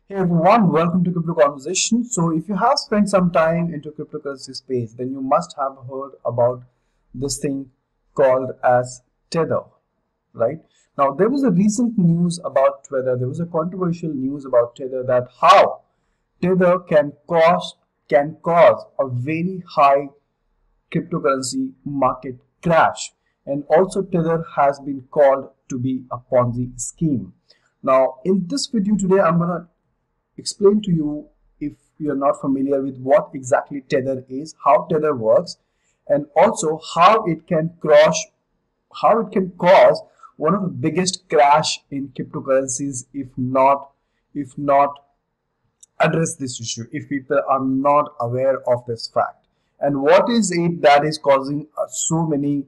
Hey everyone, welcome to Crypto Conversation. So, if you have spent some time into cryptocurrency space, then you must have heard about this thing called as Tether, right? Now, there was a recent news about Tether. There was a controversial news about Tether that how Tether can cause a very high cryptocurrency market crash. And also Tether has been called to be a Ponzi scheme. Now, in this video today, I'm going to explain to you, if you're not familiar with what exactly Tether is, how Tether works, and also how it can cause one of the biggest crash in cryptocurrencies if not address this issue, if people are not aware of this fact, and what is it that is causing so many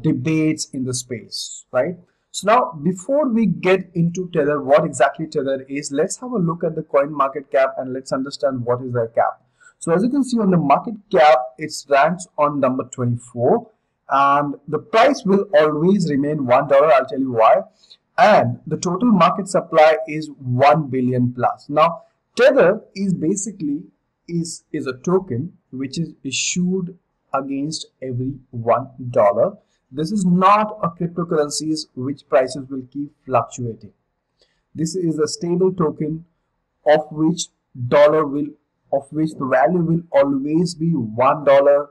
debates in the space, right? So now, before we get into Tether, what exactly Tether is, let's have a look at the coin market cap and let's understand what is their cap. So as you can see on the market cap, it ranks on number 24, and the price will always remain $1. I'll tell you why. And the total market supply is 1 billion plus. Now, Tether is basically is a token which is issued against every $1. This is not a cryptocurrencies which prices will keep fluctuating. This is a stable token of which the value will always be $1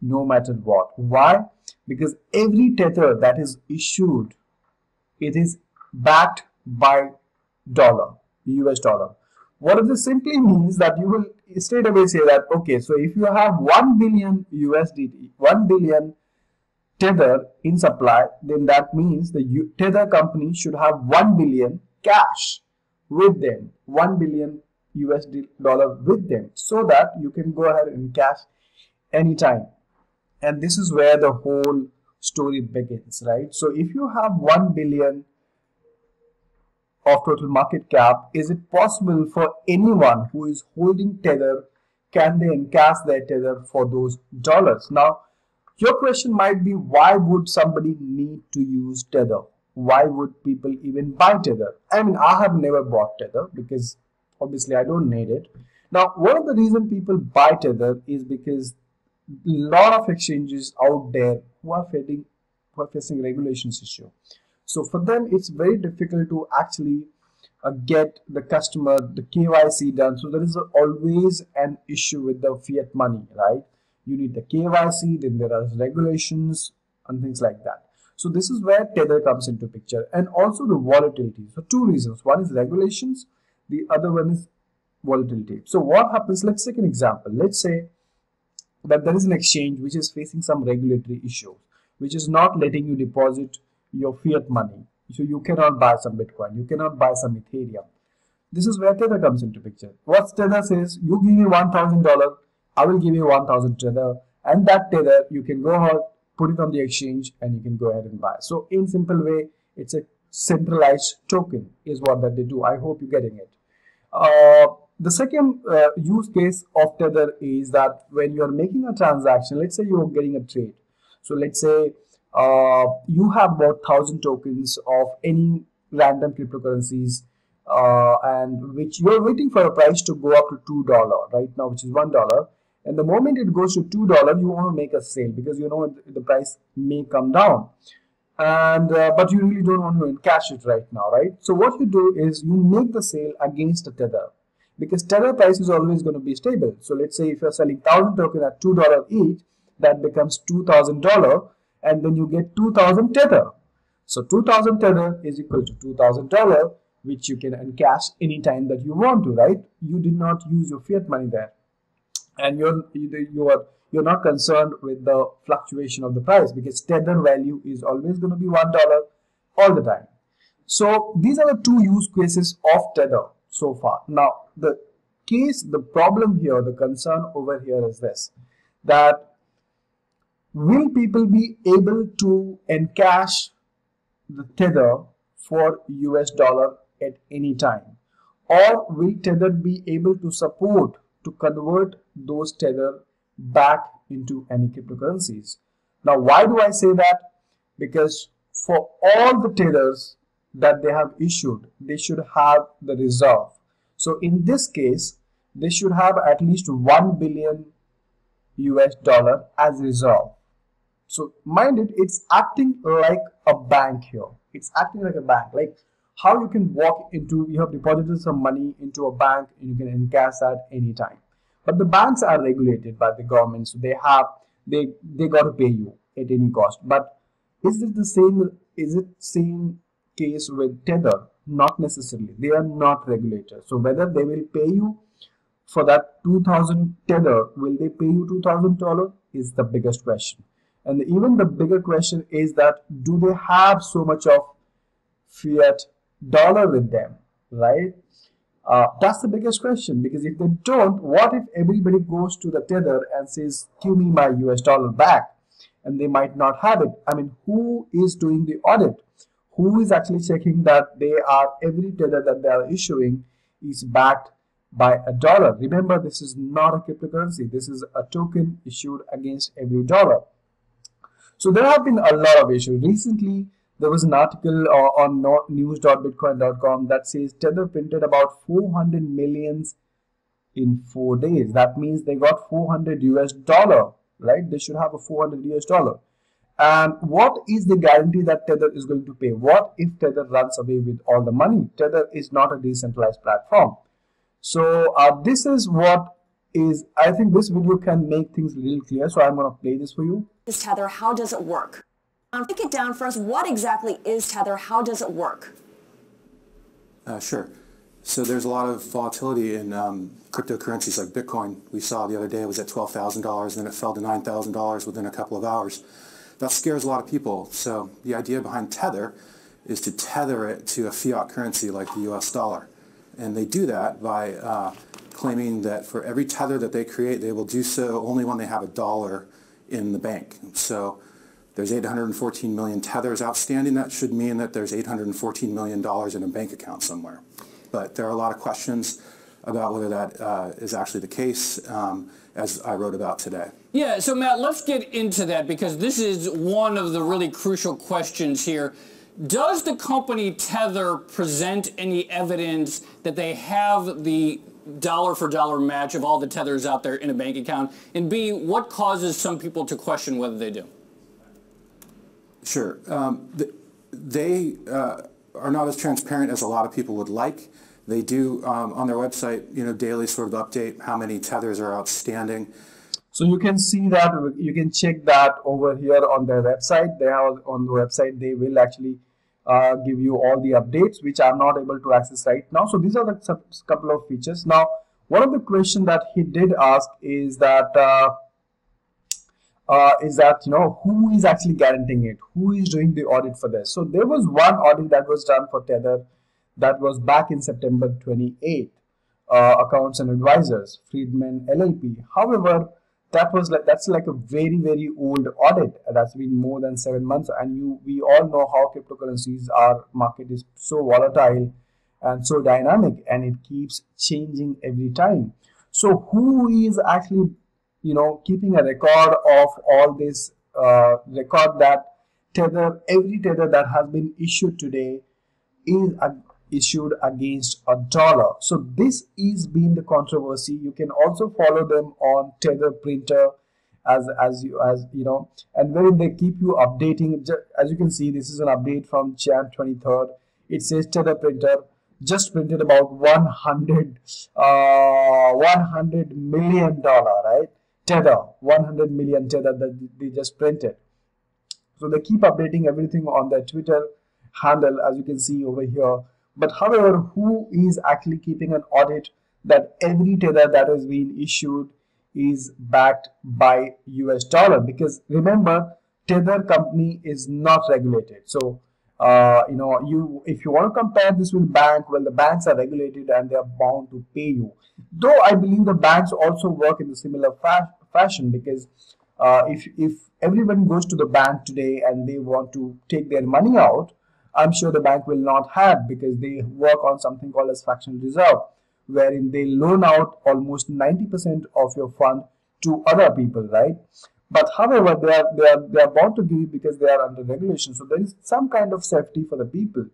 no matter what. Why? Because every Tether that is issued, it is backed by US dollar. What this simply means that you will straight away say that, okay, so if you have 1 billion USDT, 1 billion Tether in supply, then that means the Tether company should have 1 billion cash with them, 1 billion USD dollar with them, so that you can go ahead and cash anytime. And this is where the whole story begins, right? So if you have 1 billion of total market cap, is it possible for anyone who is holding Tether, can they encash their Tether for those dollars? Now, your question might be, why would somebody need to use Tether? Why would people even buy Tether? I mean, I have never bought Tether because obviously I don't need it. Now, one of the reasons people buy Tether is because a lot of exchanges out there who are facing regulations issue. So for them, it's very difficult to actually get the customer the KYC done. So there is always an issue with the fiat money, right? You need the KYC, then there are regulations and things like that. So this is where Tether comes into picture, and also the volatility. So two reasons: one is regulations, the other one is volatility. So what happens? Let's take an example. Let's say that there is an exchange which is facing some regulatory issue, which is not letting you deposit your fiat money. So you cannot buy some Bitcoin, you cannot buy some Ethereum. This is where Tether comes into picture. What Tether says, you give me $1,000, I will give you 1,000 Tether, and that Tether you can go ahead, put it on the exchange, and you can go ahead and buy. So in simple way, it's a centralized token is what that they do. I hope you're getting it. The second use case of Tether is that when you're making a transaction, let's say you're getting a trade. So let's say you have about 1,000 tokens of any random cryptocurrencies, and which you're waiting for a price to go up to $2 right now, which is $1. And the moment it goes to $2, you want to make a sale because you know the price may come down, and but you really don't want to encash it right now, right? So what you do is you make the sale against a Tether, because Tether price is always going to be stable. So let's say if you're selling 1,000 tokens at $2 each, that becomes $2,000, and then you get 2,000 Tether. So 2,000 Tether is equal to $2,000, which you can encash anytime that you want to, right? You did not use your fiat money there, and you're not concerned with the fluctuation of the price, because Tether value is always going to be $1 all the time. So these are the two use cases of Tether so far. Now the problem here, the concern over here is this, that will people be able to encash the Tether for US dollar at any time, or will Tether be able to support to convert those Tether back into any cryptocurrencies? Now, why do I say that? Because for all the Tethers that they have issued, they should have the reserve. So in this case, they should have at least $1 billion US as reserve. So mind it, it's acting like a bank here. It's acting like a bank. Like how you can walk into, you have deposited some money into a bank and you can encash that anytime. But the banks are regulated by the government, so they got to pay you at any cost. But is it the same? Is it same case with Tether? Not necessarily. They are not regulated. So whether they will pay you for that 2000 Tether, will they pay you $2,000 is the biggest question. And even the bigger question is that do they have so much of fiat dollar with them, right? That's the biggest question, because if they don't, what if everybody goes to the Tether and says, give me my US dollar back, and they might not have it? I mean, who is doing the audit? Who is actually checking that every Tether that they are issuing is backed by a dollar? Remember, this is not a cryptocurrency. This is a token issued against every dollar. So there have been a lot of issues. Recently, there was an article on news.bitcoin.com that says Tether printed about 400 millions in 4 days. That means they got 400 US dollar, right? They should have a 400 US dollar. And what is the guarantee that Tether is going to pay? What if Tether runs away with all the money? Tether is not a decentralized platform. So this is what is, I think this video can make things a little clear. So I'm going to play this for you. Is Tether? How does it work? Break it down for us. What exactly is Tether? How does it work? Sure. So there's a lot of volatility in cryptocurrencies like Bitcoin. We saw the other day it was at $12,000, then it fell to $9,000 within a couple of hours. That scares a lot of people. So the idea behind Tether is to tether it to a fiat currency like the US dollar. And they do that by claiming that for every Tether that they create, they will do so only when they have a dollar in the bank. So there's 814 million Tethers outstanding. That should mean that there's $814 million in a bank account somewhere. But there are a lot of questions about whether that is actually the case, as I wrote about today. Yeah, so Matt, let's get into that, because this is one of the really crucial questions here. Does the company Tether present any evidence that they have the dollar-for-dollar match of all the Tethers out there in a bank account? And B, what causes some people to question whether they do? Sure. They are not as transparent as a lot of people would like. They do, on their website, daily sort of update how many Tethers are outstanding. So you can see that, you can check that over here on their website. They have on the website, they will actually give you all the updates, which I'm not able to access right now. So these are the couple of features. Now, one of the questions that he did ask is that, who is actually guaranteeing it? Who is doing the audit for this? So there was one audit that was done for Tether that was back in September 28th. Accounts and Advisors, Friedman LLP. However, that's like a very, very old audit. That's been more than 7 months, and we all know how cryptocurrencies market is so volatile and so dynamic, and it keeps changing every time. So who is actually keeping a record of all this, record that every Tether that has been issued today is issued against a dollar? So this is being the controversy. You can also follow them on Tether Printer as you know, and wherein they keep you updating. As you can see, this is an update from Jan 23rd. It says Tether Printer just printed about $100 million, right? Tether, 100 million Tether that they just printed. So they keep updating everything on their Twitter handle, as you can see over here. But however, who is actually keeping an audit that every Tether that is being issued is backed by US dollar? Because remember, Tether company is not regulated. So if you want to compare this with bank, well, the banks are regulated and they are bound to pay you. Though I believe the banks also work in the similar fashion, because if everyone goes to the bank today and they want to take their money out, I'm sure the bank will not have, because they work on something called as fractional reserve, wherein they loan out almost 90% of your fund to other people, right? But however, they are bound to give you because they are under regulation. So there is some kind of safety for the people.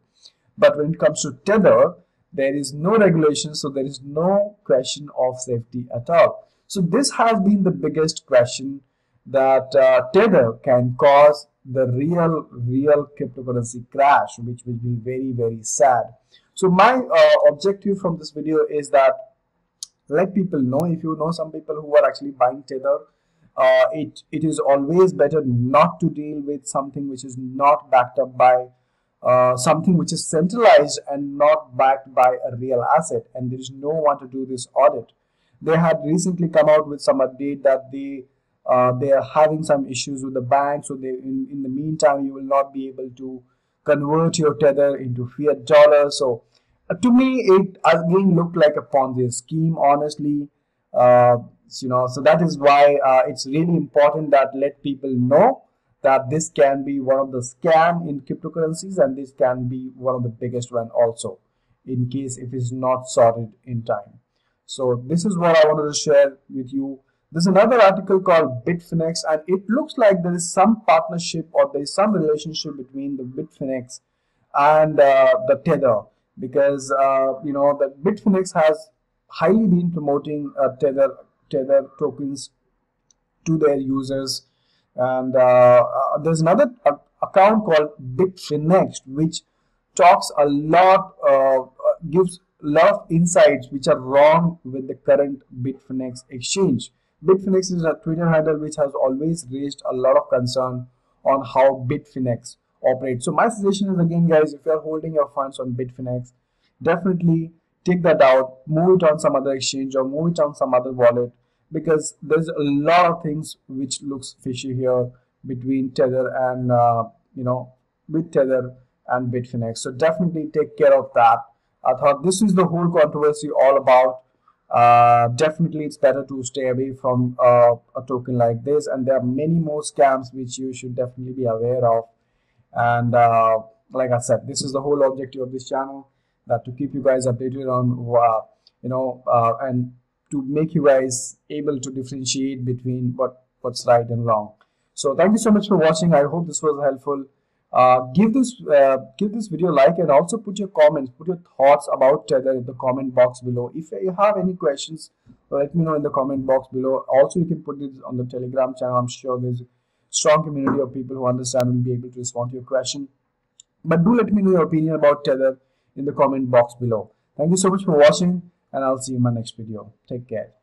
But when it comes to Tether, There is no regulation, so there is no question of safety at all. So this has been the biggest question, that Tether can cause the real cryptocurrency crash, which will be very, very sad. So my objective from this video is that let people know, if you know some people who are actually buying Tether, it is always better not to deal with something which is not backed up by something which is centralized and not backed by a real asset, and there is no one to do this audit. They had recently come out with some update that they are having some issues with the bank, so they in the meantime you will not be able to convert your Tether into fiat dollars. So to me it again looked like a Ponzi scheme, honestly. So that is why it's really important that let people know that this can be one of the scam in cryptocurrencies, and this can be one of the biggest one also, in case if it's not sorted in time. So this is what I wanted to share with you. There's another article called Bitfinex, and it looks like there is some partnership or there is some relationship between the Bitfinex and the Tether, because the Bitfinex has highly been promoting Tether tokens to their users, and there's another account called Bitfinex which talks a lot, gives a lot of insights which are wrong with the current Bitfinex exchange. Bitfinex is a Twitter handle which has always raised a lot of concern on how Bitfinex operates. So my suggestion is, again guys, if you are holding your funds on Bitfinex, definitely take that out, move it on some other exchange or move it on some other wallet, because there's a lot of things which looks fishy here between Tether and with Tether and Bitfinex. So definitely take care of that. I thought this is the whole controversy all about. Definitely it's better to stay away from a token like this, and there are many more scams which you should definitely be aware of. And like I said, this is the whole objective of this channel, that to keep you guys updated on and to make you guys able to differentiate between what's right and wrong. So thank you so much for watching. I hope this was helpful. Give this video a like, and also put your comments, put your thoughts about Tether in the comment box below. If you have any questions, let me know in the comment box below. Also, you can put it on the Telegram channel. I'm sure there's a strong community of people who understand will be able to respond to your question. But do let me know your opinion about Tether in the comment box below. Thank you so much for watching, and I'll see you in my next video. Take care.